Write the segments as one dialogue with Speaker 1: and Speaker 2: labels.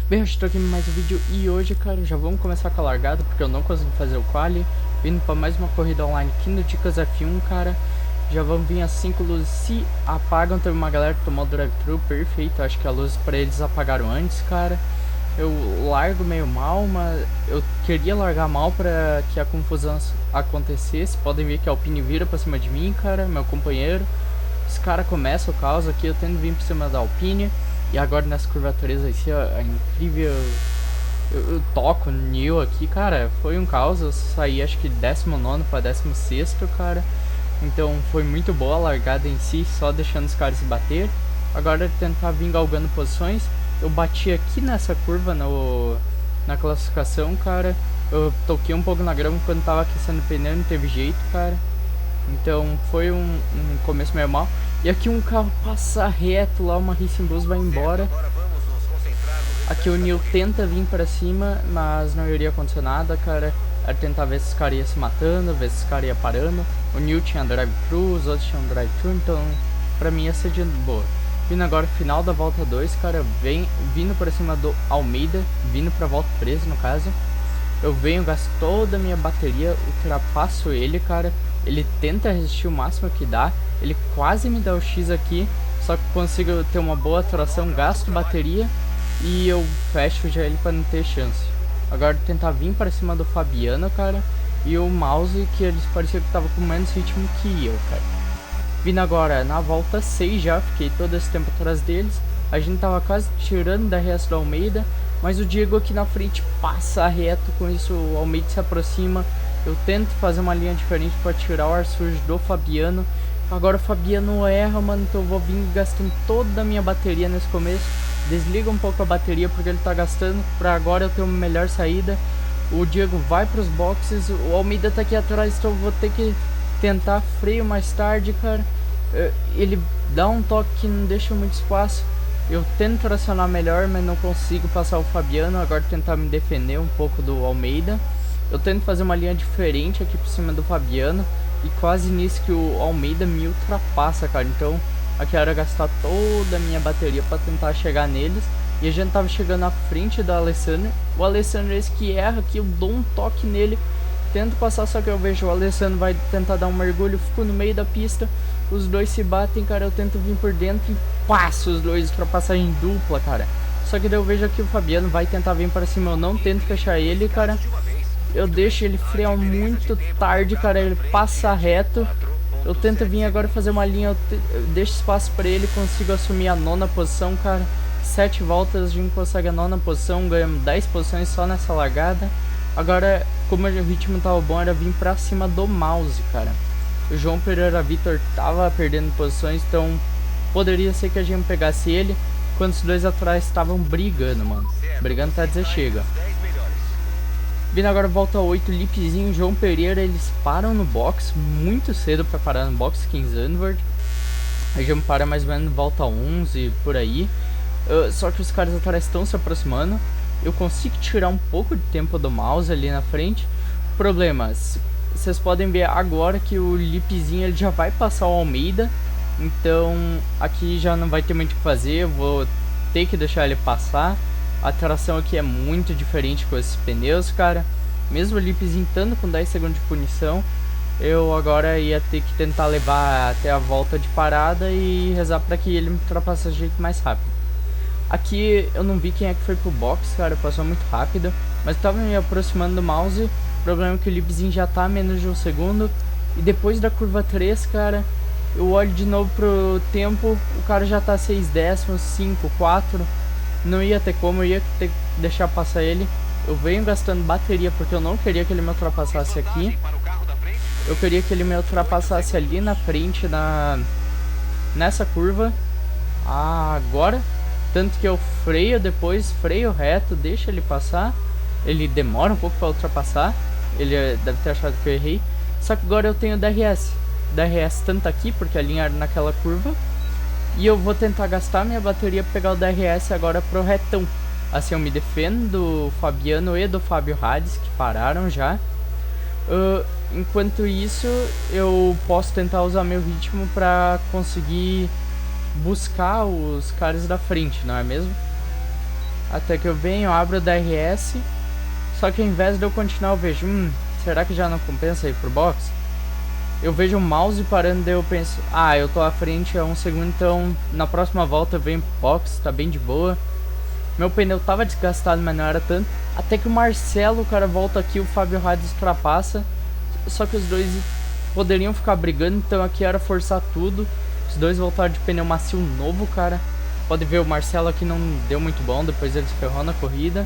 Speaker 1: Bem, eu estou aqui em mais um vídeo e hoje, cara, já vamos começar com a largada porque eu não consegui fazer o quali. Vindo para mais uma corrida online aqui no Dicas F1, cara. Já vamos vir as 5 luzes se apagam. Teve uma galera que tomou o drive-thru, perfeito. Acho que a luz para eles apagaram antes, cara. Eu largo meio mal, mas eu queria largar mal para que a confusão acontecesse. Podem ver que a Alpine vira para cima de mim, cara, meu companheiro. Os caras começam o caos aqui, eu tento vir por cima da Alpine. E agora nessa curva 3 aqui, ó, é incrível. Eu toco no New aqui, cara. Foi um caos. Eu saí acho que 19º para 16º, cara. Então foi muito boa a largada em si, só deixando os caras se bater. Agora tentar vir galgando posições. Eu bati aqui nessa curva na classificação, cara. Eu toquei um pouco na grama quando tava aquecendo o pneu, não teve jeito, cara. Então foi um começo meio mal. E aqui um carro passa reto lá, uma Racing Bulls vai embora. Aqui o Neil tenta vir pra cima, mas não iria acontecer nada, cara. Era tentar ver se os caras iam se matando, ver se os caras iam parando. O Neil tinha drive-thru, os outros tinham drive-thru, então pra mim ia ser de boa. Vindo agora final da volta 2, cara, vindo pra cima do Almeida, vindo pra volta 13 no caso. Eu venho, gasto toda a minha bateria, ultrapasso ele, cara. Ele tenta resistir o máximo que dá. Ele quase me dá o X aqui. Só que consigo ter uma boa tração, gasto bateria. E eu fecho já ele para não ter chance. Agora tentar vir para cima do Fabiano, cara. E o mouse, que eles pareciam que tava com menos ritmo que eu, cara. Vindo agora na volta 6 já, fiquei todo esse tempo atrás deles. A gente tava quase tirando da resto do Almeida. Mas o Diego aqui na frente passa reto, com isso o Almeida se aproxima. Eu tento fazer uma linha diferente para tirar o ar sujo do Fabiano. Agora o Fabiano erra, mano, então eu vou vir gastando toda a minha bateria nesse começo. Desliga um pouco a bateria porque ele tá gastando, para agora eu ter uma melhor saída. O Diego vai para os boxes, o Almeida tá aqui atrás, então eu vou ter que tentar freio mais tarde, cara. Ele dá um toque que não deixa muito espaço. Eu tento tracionar melhor, mas não consigo passar o Fabiano. Agora tentar me defender um pouco do Almeida. Eu tento fazer uma linha diferente aqui por cima do Fabiano. E quase nisso que o Almeida me ultrapassa, cara. Então aqui era gastar toda a minha bateria para tentar chegar neles. E a gente tava chegando à frente do Alessandro. O Alessandro é esse que erra aqui, eu dou um toque nele. Tento passar, só que eu vejo o Alessandro vai tentar dar um mergulho. Fico no meio da pista. Os dois se batem, cara, eu tento vir por dentro e passo os dois, ultrapassagem dupla, cara. Só que daí eu vejo aqui o Fabiano vai tentar vir para cima, eu não tento fechar ele, cara. Eu deixo ele frear muito tarde, cara, ele passa reto. Eu tento vir agora fazer uma linha, eu deixo espaço para ele, consigo assumir a 9ª posição, cara. 7 voltas a gente consegue a 9ª posição, ganhamos 10 posições só nessa largada. Agora, como o ritmo tava bom, era vir pra cima do mouse, cara. O João Pereira Vitor tava perdendo posições, então poderia ser que a gente pegasse ele, quando os dois atrás estavam brigando, mano. Brigando até dizer chega. Vindo agora volta 8, Lipezinho, João Pereira, eles param no box muito cedo pra parar no box 15 Android. A gente para mais ou menos volta 11, por aí. Só que os caras atrás estão se aproximando. Eu consigo tirar um pouco de tempo do mouse ali na frente. Problemas. Vocês podem ver agora que o Lipezinho ele já vai passar o Almeida. Então aqui já não vai ter muito o que fazer. Eu vou ter que deixar ele passar. A tração aqui é muito diferente com esses pneus, cara. Mesmo o Lipezinho estando com 10 segundos de punição, eu agora ia ter que tentar levar até a volta de parada e rezar para que ele me ultrapasse de jeito mais rápido. Aqui eu não vi quem é que foi pro box, cara, passou muito rápido. Mas tava me aproximando do mouse. O problema é que o Lipezinho já tá a menos de um segundo. E depois da curva 3, cara, eu olho de novo pro tempo. O cara já tá 6 décimos, 5, 4. Não ia ter como, eu ia ter que deixar passar ele. Eu venho gastando bateria porque eu não queria que ele me ultrapassasse aqui. Eu queria que ele me ultrapassasse ali na frente, nessa curva. Agora. Tanto que eu freio depois, freio reto, deixa ele passar. Ele demora um pouco para ultrapassar. Ele deve ter achado que eu errei. Só que agora eu tenho DRS. DRS tanto aqui, porque a linha era naquela curva. E eu vou tentar gastar minha bateria para pegar o DRS agora pro retão. Assim eu me defendo do Fabiano e do Fábio Hades, que pararam já. Enquanto isso, eu posso tentar usar meu ritmo para conseguir buscar os caras da frente, não é mesmo? Até que eu venho, abro o DRS. Só que ao invés de eu continuar, eu vejo, será que já não compensa ir pro box? Eu vejo o mouse parando, daí eu penso, eu tô à frente há 1 segundo, então na próxima volta eu venho pro box, tá bem de boa. Meu pneu tava desgastado, mas não era tanto. Até que o Marcelo, o cara, volta aqui, o Fábio Hades ultrapassa. Só que os dois poderiam ficar brigando, então aqui era forçar tudo. Os dois voltaram de pneu macio novo, cara. Pode ver, o Marcelo aqui não deu muito bom, depois ele se ferrou na corrida.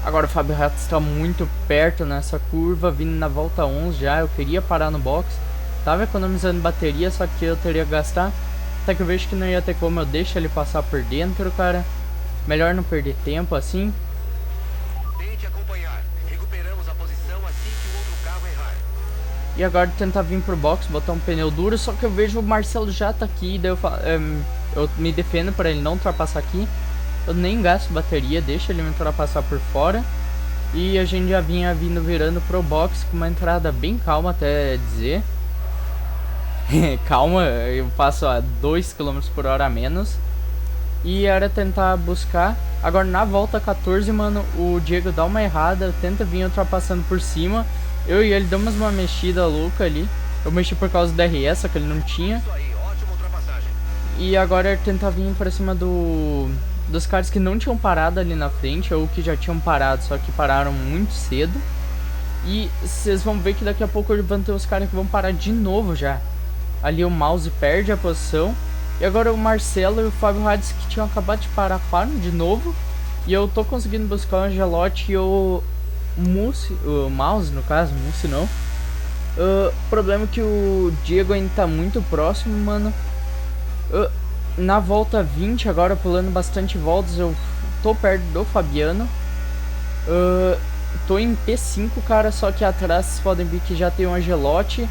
Speaker 1: Agora o Fábio Hades está muito perto nessa curva, vindo na volta 11 já. Eu queria parar no box, tava economizando bateria, só que eu teria que gastar. Até que eu vejo que não ia ter como, eu deixo ele passar por dentro, cara. Melhor não perder tempo assim.
Speaker 2: Tente acompanhar. Recuperamos a posição assim que o outro carro errar.
Speaker 1: E agora tentar vir pro box, botar um pneu duro. Só que eu vejo o Marcelo já tá aqui, daí eu me defendo para ele não ultrapassar aqui. Eu nem gasto bateria, deixo ele me ultrapassar por fora. E a gente já vinha virando pro box com uma entrada bem calma, até dizer. Calma, eu passo a 2 km por hora a menos. E era tentar buscar. Agora na volta 14, mano, o Diego dá uma errada, tenta vir ultrapassando por cima. Eu e ele damos uma mexida louca ali. Eu mexi por causa do DRS, só que ele não tinha.
Speaker 2: Isso aí, ótima ultrapassagem.
Speaker 1: E agora ele tenta vir pra cima dos caras que não tinham parado ali na frente, ou que já tinham parado, só que pararam muito cedo. E vocês vão ver que daqui a pouco vão ter os caras que vão parar de novo já. Ali o mouse perde a posição. E agora o Marcelo e o Fábio Hades, que tinham acabado de parar, param de novo. E eu tô conseguindo buscar o Angelotti e o mouse, no caso, Mussi não. O problema é que o Diego ainda tá muito próximo, mano. Na volta 20, agora pulando bastante voltas, eu tô perto do Fabiano. Tô em P5, cara, só que atrás vocês podem ver que já tem o Angelotti.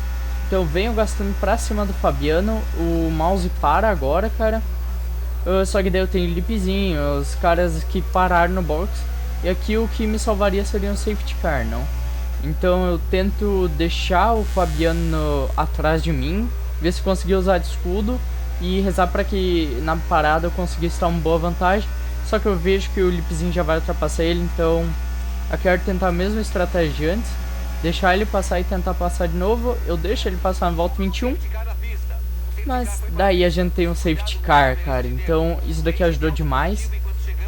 Speaker 1: Então eu venho gastando pra cima do Fabiano. O mouse para agora, cara. Só que daí eu tenho o Lipzinho, os caras que pararam no box. E aqui o que me salvaria seria um safety car, não? Então eu tento deixar o Fabiano atrás de mim, ver se conseguir usar de escudo e rezar para que na parada eu conseguisse estar uma boa vantagem. Só que eu vejo que o Lipzinho já vai ultrapassar ele, então eu quero tentar a mesma estratégia antes. Deixar ele passar e tentar passar de novo. Eu deixo ele passar na volta 21. Mas daí a gente tem um safety car, cara. Então isso daqui ajudou demais.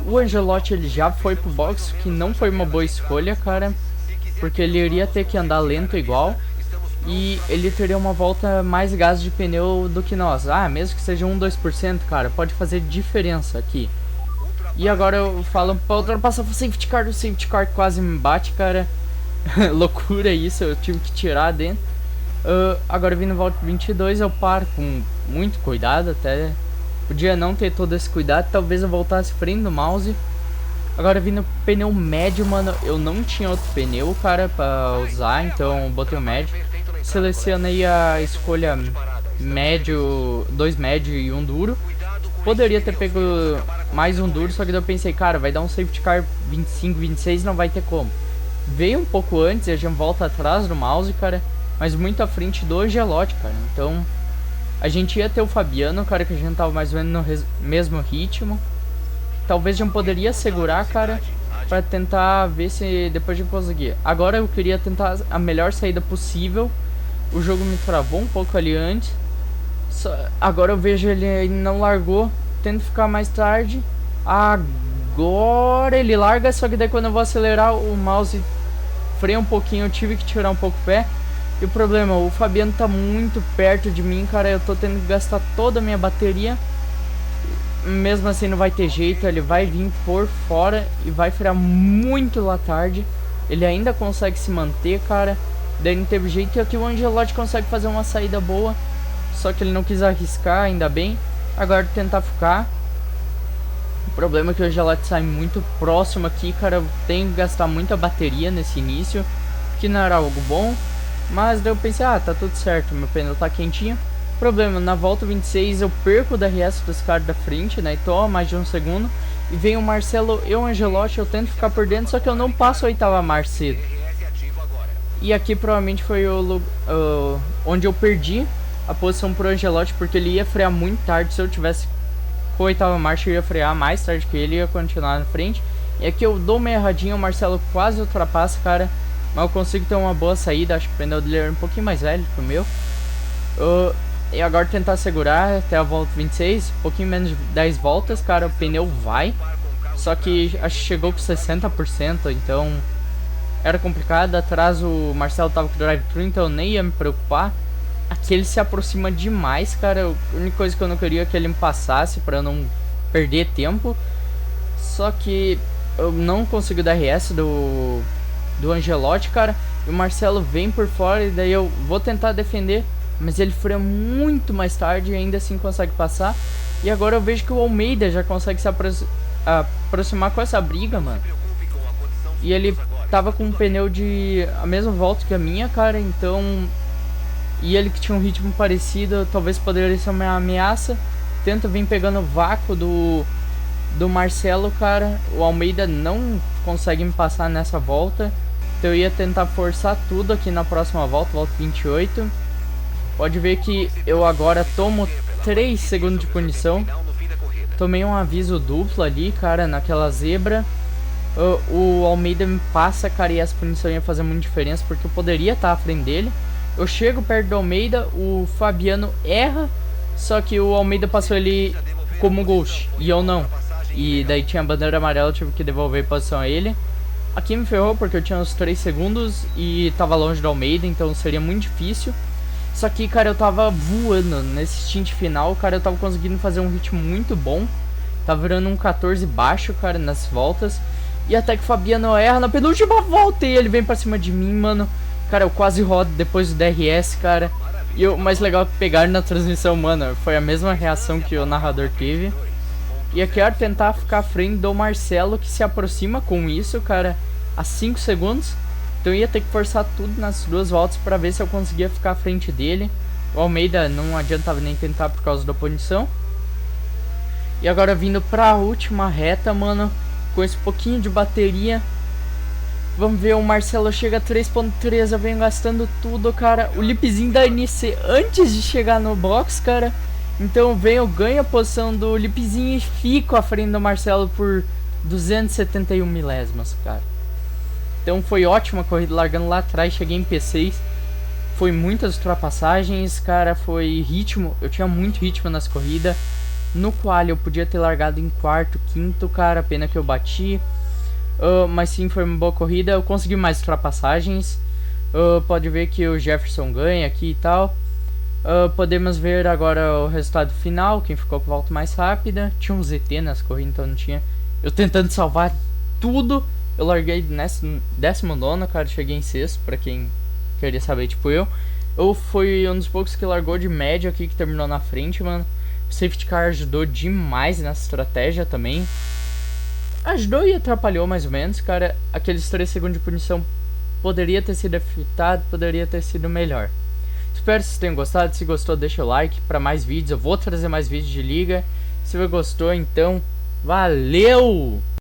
Speaker 1: O Angelotti ele já foi pro box, que não foi uma boa escolha, cara. Porque ele iria ter que andar lento igual. E ele teria uma volta mais gasto de pneu do que nós. Mesmo que seja 1-2%, cara, pode fazer diferença aqui. E agora eu falo pra ultrapassar o safety car quase me bate, cara. Loucura isso, eu tive que tirar dentro. Agora vindo volta 22 eu paro com muito cuidado, até podia não ter todo esse cuidado, talvez eu voltasse frente do mouse. Agora vindo pneu médio, mano, eu não tinha outro pneu, cara, pra usar, então eu botei o médio. Selecionei a escolha médio, 2 médio e 1 duro. Poderia ter pego mais um duro, só que eu pensei, cara, vai dar um safety car 25, 26, não vai ter como. Veio um pouco antes e a gente volta atrás do mouse, cara, mas muito à frente do Angelotti, cara. Então a gente ia ter o Fabiano, cara, que a gente tava mais ou menos no mesmo ritmo. Talvez a gente poderia segurar, cara, pra tentar ver se depois a gente conseguir. Agora eu queria tentar a melhor saída possível. O jogo me travou um pouco ali antes. Agora eu vejo ele não largou. Tento ficar mais tarde. Agora ele larga, só que daí quando eu vou acelerar o mouse freia um pouquinho, eu tive que tirar um pouco o pé. E o problema, o Fabiano tá muito perto de mim, cara, eu tô tendo que gastar toda a minha bateria. Mesmo assim não vai ter jeito, ele vai vir por fora e vai frear muito lá tarde. Ele ainda consegue se manter, cara. Daí não teve jeito, e aqui o Angelotti consegue fazer uma saída boa. Só que ele não quis arriscar, ainda bem. Agora tentar ficar. O problema é que o Angelotti sai muito próximo aqui, cara. Eu tenho que gastar muita bateria nesse início, que não era algo bom. Mas daí eu pensei, tá tudo certo, meu pneu tá quentinho. Problema, na volta 26 eu perco o DRS dos caras da frente, né? Então a mais de 1 segundo. E vem o Marcelo e o Angelotti, eu tento ficar por dentro, só que eu não passo a 8ª marcha cedo. E aqui provavelmente foi onde eu perdi a posição pro Angelotti, porque ele ia frear muito tarde. Se eu tivesse com a 8ª marcha eu ia frear mais tarde que ele, ia continuar na frente. E aqui eu dou uma erradinha, o Marcelo quase ultrapassa, cara. Mas eu consigo ter uma boa saída. Acho que o pneu dele é um pouquinho mais velho que o meu. E agora tentar segurar até a volta 26. Um pouquinho menos de 10 voltas, cara. O pneu vai. Só que acho que chegou com 60%. Então era complicado. Atrás o Marcelo tava com o drive-thru, então eu nem ia me preocupar. Aqui ele se aproxima demais, cara. A única coisa que eu não queria é que ele me passasse pra eu não perder tempo. Só que eu não consigo dar RS do Angelotti, cara. E o Marcelo vem por fora e daí eu vou tentar defender, mas ele freia muito mais tarde e ainda assim consegue passar. E agora eu vejo que o Almeida já consegue se aproximar com essa briga, mano. E ele tava com um pneu de a mesma volta que a minha, cara, então... E ele que tinha um ritmo parecido, talvez poderia ser uma ameaça. Tento vir pegando o vácuo do Marcelo, cara. O Almeida não consegue me passar nessa volta. Então eu ia tentar forçar tudo aqui na próxima volta, volta 28. Pode ver que eu agora tomo 3 segundos de punição. Tomei um aviso duplo ali, cara, naquela zebra. O Almeida me passa, cara, e essa punição ia fazer muita diferença, porque eu poderia estar à frente dele. Eu chego perto do Almeida, o Fabiano erra, só que o Almeida passou ele como ghost, e eu não. E daí tinha a bandeira amarela, eu tive que devolver a posição a ele. Aqui me ferrou porque eu tinha uns 3 segundos e tava longe do Almeida, então seria muito difícil. Só que, cara, eu tava voando nesse stint final, cara, eu tava conseguindo fazer um ritmo muito bom. Tava virando um 14 baixo, cara, nas voltas. E até que o Fabiano erra na penúltima volta e ele vem pra cima de mim, mano. Cara, eu quase rodo depois do DRS, cara. E o mais legal é que pegaram na transmissão, mano, foi a mesma reação que o narrador teve. E eu quero tentar ficar à frente do Marcelo, que se aproxima com isso, cara, a 5 segundos. Então eu ia ter que forçar tudo nas 2 voltas pra ver se eu conseguia ficar à frente dele. O Almeida não adiantava nem tentar por causa da punição. E agora vindo pra última reta, mano, com esse pouquinho de bateria. Vamos ver, o Marcelo chega a 3.3, eu venho gastando tudo, cara. O lipzinho da NC antes de chegar no box, cara. Então eu ganho a posição do lipzinho e fico à frente do Marcelo por 271 milésimos, cara. Então foi ótima a corrida, largando lá atrás, cheguei em P6. Foi muitas ultrapassagens, cara, foi ritmo. Eu tinha muito ritmo nas corridas. No qual eu podia ter largado em quarto, quinto, cara, pena que eu bati. Mas sim, foi uma boa corrida. Eu consegui mais ultrapassagens. Pode ver que o Jefferson ganha aqui e tal. Podemos ver agora o resultado final. Quem ficou com a volta mais rápida. Tinha um ZT nas corridas, então não tinha. Eu tentando salvar tudo. Eu larguei 19º, cara. Cheguei em 6º, pra quem queria saber, tipo eu. Eu fui um dos poucos que largou de médio aqui, que terminou na frente, mano. O safety car ajudou demais nessa estratégia também. Ajudou e atrapalhou mais ou menos, cara. Aqueles 3 segundos de punição poderia ter sido evitado, poderia ter sido melhor. Espero que vocês tenham gostado. Se gostou, deixa o like para mais vídeos. Eu vou trazer mais vídeos de liga. Se você gostou, então, valeu!